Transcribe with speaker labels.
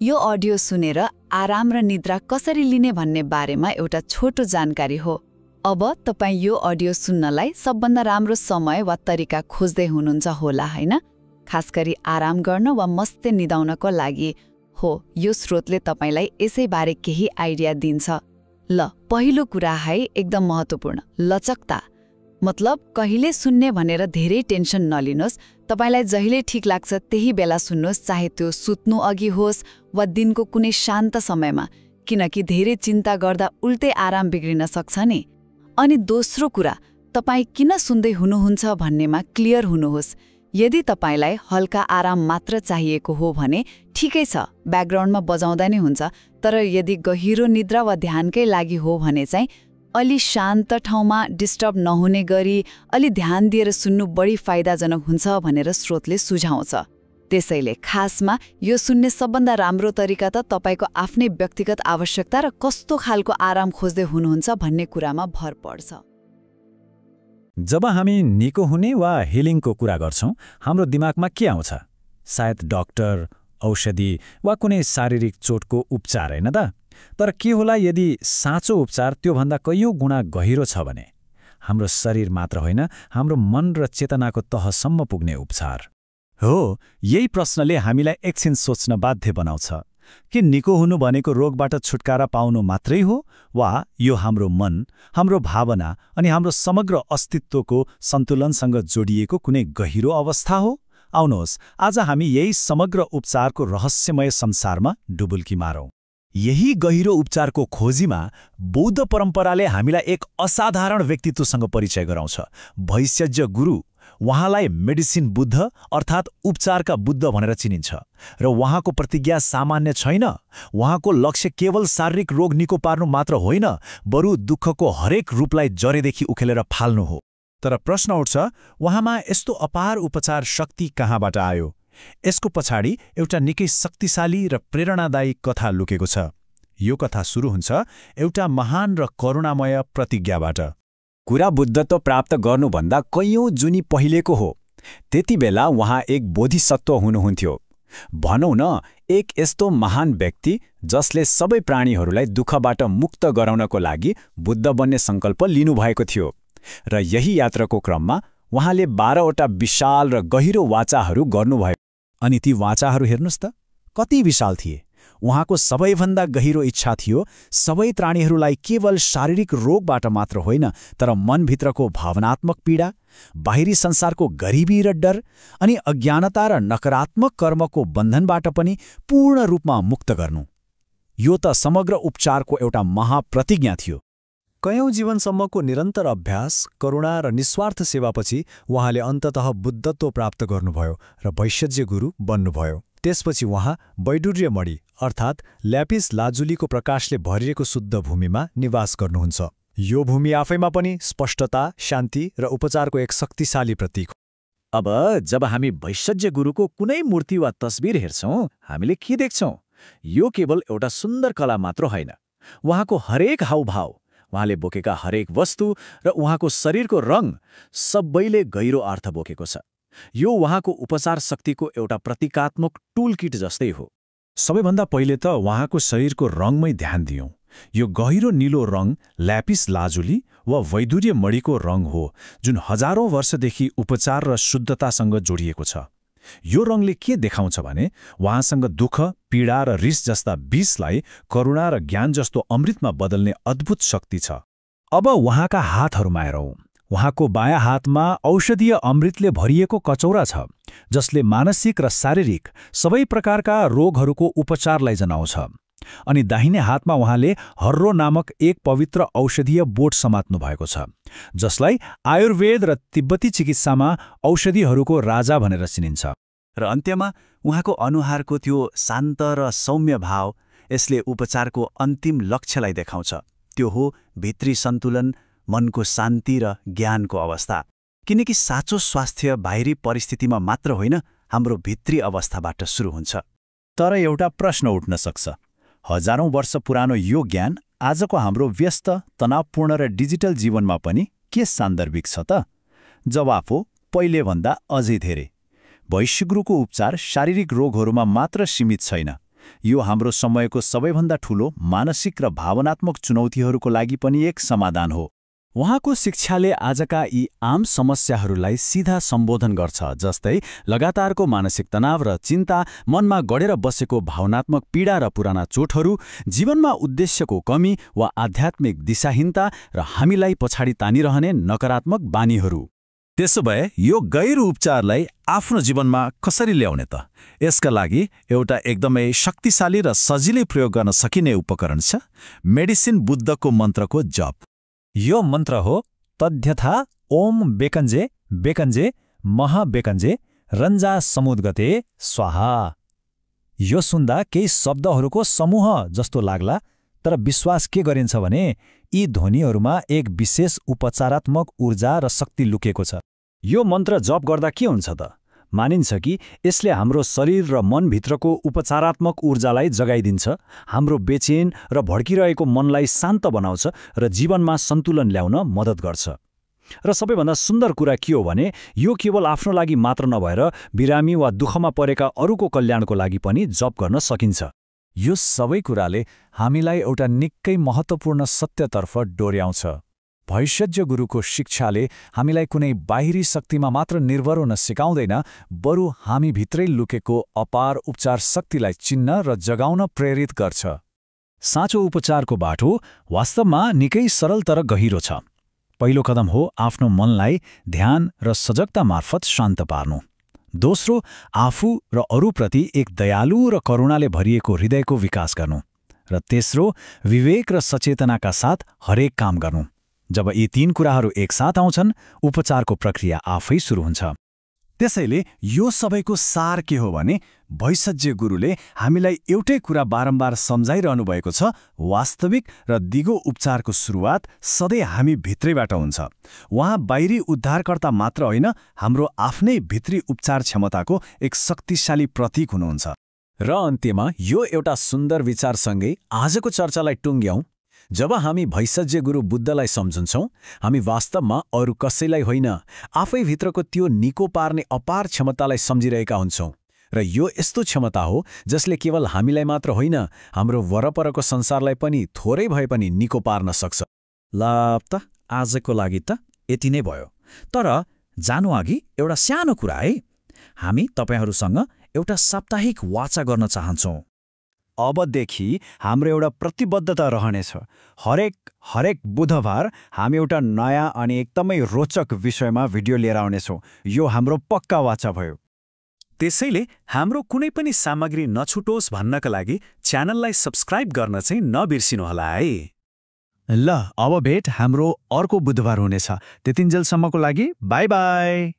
Speaker 1: यो अडियो सुनेर आराम र निद्रा कसरी लिने भन्ने बारेमा एउटा छोटो जानकारी हो। अब तपाईँ यो अडियो सुन्नलाई सबभन्दा राम्रो समय वा तरिका खोज्दै हुनुहुन्छ होला हैन? खास गरी आराम गर्न वा मस्ते निदाउनको लागि हो। यो स्रोतले तपाईलाई यसैबारे केही आइडिया दिन्छ। ल, पहिलो कुरा है एकदम महत्त्वपूर्ण, लचकता। मतलब कहिले सुन्ने भनेर धेरै टेन्सन नलिनुहोस्। तपाईलाई जहिले ठीक लाग्छ त्यही बेला सुन्नुहोस्, चाहे त्यो सुत्नु अघि होस् वा दिनको कुनै शान्त समयमा, किनकि धेरै चिन्ता गर्दा उल्टै आराम बिग्रिन सक्छ नि। अनि दोस्रो कुरा, तपाईँ किन सुन्दै हुनुहुन्छ भन्नेमा क्लियर हुनुहोस्। यदि तपाईलाई हल्का आराम मात्र चाहिएको हो भने ठिकै छ, ब्याकग्राउन्डमा बजाउँदा नै हुन्छ। तर यदि गहिरो निद्रा वा ध्यानकै लागि हो भने चाहिँ अलि शान्त ठाउँमा डिस्टर्ब नहुने गरी अलि ध्यान दिएर सुन्नु बढी फाइदाजनक हुन्छ भनेर स्रोतले सुझाउँछ। त्यसैले खासमा यो सुन्ने सबभन्दा राम्रो तरिका त तपाईँको आफ्नै व्यक्तिगत आवश्यकता र कस्तो खालको आराम खोज्दै हुनुहुन्छ भन्ने कुरामा भर पर्छ।
Speaker 2: जब हामी निको हुने वा हिलिङको कुरा गर्छौं, हाम्रो दिमागमा के आउँछ? सायद डाक्टर, औषधि वा कुनै शारीरिक चोटको उपचार, हैन त? तर के होला यदि साँचो उपचार त्योभन्दा कैयौं गुणा गहिरो छ भने? हाम्रो शरीर मात्र होइन, हाम्रो मन र चेतनाको तहसम्म पुग्ने उपचार हो। यही प्रश्नले हामीलाई एकछिन सोच्न बाध्य बनाउँछ। के निको हुनु भनेको रोगबाट छुटकारा पाउनु मात्रै हो, वा यो हाम्रो मन, हाम्रो भावना अनि हाम्रो समग्र अस्तित्वको सन्तुलनसँग जोडिएको कुनै गहिरो अवस्था हो? आउनुहोस्, आज हामी यही समग्र उपचारको रहस्यमय संसारमा डुबुल्की मारौं। यही गहिरो उपचारको खोजीमा बौद्ध परम्पराले हामीलाई एक असाधारण व्यक्तित्वसँग परिचय गराउँछ, भैषज्य गुरु। उहाँलाई मेडिसिन बुद्ध अर्थात् उपचारका बुद्ध भनेर चिनिन्छ। र उहाँको प्रतिज्ञा सामान्य छैन। उहाँको लक्ष्य केवल शारीरिक रोग निको पार्नु मात्र होइन, बरु दुःखको हरेक रूपलाई जरेदेखि उखेलेर फाल्नु हो। तर प्रश्न उठ्छ, उहाँमा यस्तो अपार उपचार शक्ति कहाँबाट आयो? यसको पछाडि एउटा निकै शक्तिशाली र प्रेरणादायी कथा लुकेको छ। यो कथा सुरु हुन्छ एउटा महान र करुणामय प्रतिज्ञाबाट। कुरा बुद्धत्व प्राप्त गर्नुभन्दा कैयौं जुनी पहिलेको हो। त्यति बेला उहाँ एक बोधिसत्व हुनुहुन्थ्यो। भनौं न, एक यस्तो महान व्यक्ति जसले सबै प्राणीहरूलाई दुःखबाट मुक्त गराउनको लागि बुद्ध बन्ने सङ्कल्प लिनुभएको थियो। र यही यात्राको क्रममा उहाँले 12वटा विशाल र गहिरो वाचाहरू गर्नुभयो। अनि ती वाचाहरू हेर्नुस् त, कति विशाल थिए। उहाँको सबैभन्दा गहिरो इच्छा थियो सबै प्राणीहरूलाई केवल शारीरिक रोगबाट मात्र होइन, तर मनभित्रको भावनात्मक पीडा, बाहिरी संसारको गरिबी र डर अनि अज्ञानता र नकारात्मक कर्मको बन्धनबाट पनि पूर्ण रूपमा मुक्त गर्नु। यो त समग्र उपचारको एउटा महाप्रतिज्ञा थियो। कैयौं जीवनसम्मको निरन्तर अभ्यास, करुणा र निस्वार्थ सेवापछि उहाँले अन्ततः बुद्धत्व प्राप्त गर्नुभयो र वैश्यज्य गुरु बन्नुभयो। त्यसपछि उहाँ वैडूर्यमणि अर्थात् ल्यापिस लाजुलीको प्रकाशले भरिएको शुद्ध भूमिमा निवास गर्नुहुन्छ। यो भूमि आफैमा पनि स्पष्टता, शान्ति र उपचारको एक शक्तिशाली प्रतीक हो। अब जब हामी वैश्यज्य गुरुको कुनै मूर्ति वा तस्बिर हेर्छौं, हामीले के देख्छौं? यो केवल एउटा सुन्दर कला मात्र होइन। उहाँको हरेक हाउभाव, उहाँले बोकेका हरेक वस्तु र उहाँको शरीरको रङ सबैले गहिरो अर्थ बोकेको छ। यो उहाँको उपचार शक्तिको एउटा प्रतीकात्मक टुलकिट जस्तै हो। सबैभन्दा पहिले त उहाँको शरीरको रङमै ध्यान दियौं। यो गहिरो नीलो रङ ल्यापिस लाजुली वा वैडूर्यमणिको रङ हो, जुन हजारौं वर्षदेखि उपचार र शुद्धतासँग जोडिएको छ। यो रङले के देखाउँछ भने उहाँसँग दुःख, पीडा र रिस जस्ता विषलाई करुणा र ज्ञान जस्तो अमृतमा बदल्ने अद्भुत शक्ति छ। अब उहाँका हातहरूमा हेरौं। उहाँको बायाँ हातमा औषधीय अमृतले भरिएको कचौरा छ, जसले मानसिक र शारीरिक सबै प्रकारका रोगहरूको उपचारलाई जनाउँछ। अनि दाहिने हातमा उहाँले हर्रो नामक एक पवित्र औषधीय बोट समात्नु भएको छ, जसलाई आयुर्वेद र तिब्बती चिकित्सामा औषधिहरूको राजा भनेर चिनिन्छ। र अन्त्यमा उहाँको अनुहारको त्यो शान्त र सौम्य भाव, यसले उपचारको अन्तिम लक्ष्यलाई देखाउँछ। त्यो हो भित्री सन्तुलन, मनको शान्ति र ज्ञानको अवस्था। किनकि साँचो स्वास्थ्य बाहिरी परिस्थितिमा मात्र होइन, हाम्रो भित्री अवस्थाबाट सुरु हुन्छ। तर एउटा प्रश्न उठ्न सक्छ, हजारौं वर्ष पुरानो यो ज्ञान आजको हाम्रो व्यस्त, तनावपूर्ण र डिजिटल जीवनमा पनि के सान्दर्भिक छ त? जवाफ हो, पहिलेभन्दा अझै धेरै। वैश्यगुरुको उपचार शारीरिक रोगहरूमा मात्र सीमित छैन,
Speaker 3: यो हाम्रो समयको सबैभन्दा ठूलो मानसिक र भावनात्मक चुनौतीहरूको लागि पनि एक समाधान हो।
Speaker 4: उहाँको शिक्षाले आजका यी आम समस्याहरूलाई सीधा सम्बोधन गर्छ, जस्तै लगातारको मानसिक तनाव र चिन्ता, मनमा गढेर बसेको भावनात्मक पीडा र पुराना चोटहरू, जीवनमा उद्देश्यको कमी वा आध्यात्मिक दिशाहीनता र हामीलाई पछाडि तानिरहने नकारात्मक बानीहरू।
Speaker 3: त्यसो भए यो गैर उपचारलाई आफ्नो जीवनमा कसरी ल्याउने त? यसका लागि एउटा एकदमै शक्तिशाली र सजिलै प्रयोग गर्न सकिने उपकरण छ, मेडिसिन बुद्धको मन्त्रको जप।
Speaker 2: यो मन्त्र हो तद्यथा ओम बेकन्जे बेकन्जे महाबेकन्जे रन्जा समुद्गते स्वाहा। यो सुन्दा केही शब्दहरूको समूह जस्तो लाग्ला, तर विश्वास के गरिन्छ भने यी ध्वनिहरूमा एक विशेष उपचारात्मक ऊर्जा र शक्ति लुकेको छ। यो मन्त्र जप गर्दा के हुन्छ त? मानिन्छ कि यसले हाम्रो शरीर र मनभित्रको उपचारात्मक ऊर्जालाई जगाइदिन्छ, हाम्रो बेचेन र भड्किरहेको मनलाई शान्त बनाउँछ र जीवनमा सन्तुलन ल्याउन मद्दत गर्छ। र सबैभन्दा सुन्दर कुरा के हो भने यो केवल आफ्नो लागि मात्र नभएर बिरामी वा दुःखमा परेका अरूको कल्याणको लागि पनि जप गर्न सकिन्छ। यो सबै कुराले हामीलाई एउटा निकै महत्त्वपूर्ण सत्यतर्फ डोर्याउँछ। भविष्यज्ञ गुरुको शिक्षाले हामीलाई कुनै बाहिरी शक्तिमा मात्र निर्भर हुन सिकाउँदैन, बरु हामी भित्रै लुकेको अपार उपचार शक्तिलाई चिन्न र जगाउन प्रेरित गर्छ। साँचो उपचारको बाटो वास्तवमा निकै सरल तर गहिरो छ। पहिलो कदम हो आफ्नो मनलाई ध्यान र सजगता मार्फत शान्त पार्नु। दोस्रो, आफू र अरूप्रति एक दयालु र करुणाले भरिएको हृदयको विकास गर्नु। र तेस्रो, विवेक र सचेतनाका साथ हरेक काम गर्नु। जब यी तीन कुराहरू एकसाथ आउँछन्, उपचारको प्रक्रिया आफै सुरु हुन्छ। त्यसैले यो सबैको सार के हो भने भैषज्य गुरुले हामीलाई एउटै कुरा बारम्बार सम्झाइरहनु भएको छ, वास्तविक र दिगो उपचारको सुरुवात सधैँ हामी भित्रैबाट हुन्छ। उहाँ बाहिरी उद्धारकर्ता मात्र होइन, हाम्रो आफ्नै भित्री उपचार क्षमताको एक शक्तिशाली प्रतीक हुनुहुन्छ। र अन्त्यमा यो एउटा सुन्दर विचारसँगै आजको चर्चालाई टुङ्ग्यौं। जब हामी भैषज्य गुरु बुद्धलाई सम्झन्छौँ, हामी वास्तवमा अरू कसैलाई होइन, आफैभित्रको त्यो निको पार्ने अपार क्षमतालाई सम्झिरहेका हुन्छौँ। र यो यस्तो क्षमता हो जसले केवल हामीलाई मात्र होइन, हाम्रो वरपरको संसारलाई पनि थोरै भए पनि निको पार्न सक्छ। ल त आजको लागि त यति नै भयो। तर जानुअघि एउटा सानो कुरा है, हामी तपाईहरूसँग एउटा साप्ताहिक वाचा गर्न चाहन्छौँ।
Speaker 4: अबदेखि हाम्रो एउटा प्रतिबद्धता रहनेछ। हरेक बुधबार हामी एउटा नयाँ अनि एकदमै रोचक विषयमा भिडियो लिएर आउनेछौँ। यो हाम्रो पक्का वाचा भयो।
Speaker 2: त्यसैले हाम्रो कुनै पनि सामग्री नछुटोस् भन्नका लागि च्यानललाई सब्स्क्राइब गर्न चाहिँ नबिर्सिनुहोला है।
Speaker 4: ल अब भेट हाम्रो अर्को बुधबार हुनेछ। त्यतिन्जेलसम्मको लागि बाई बाई।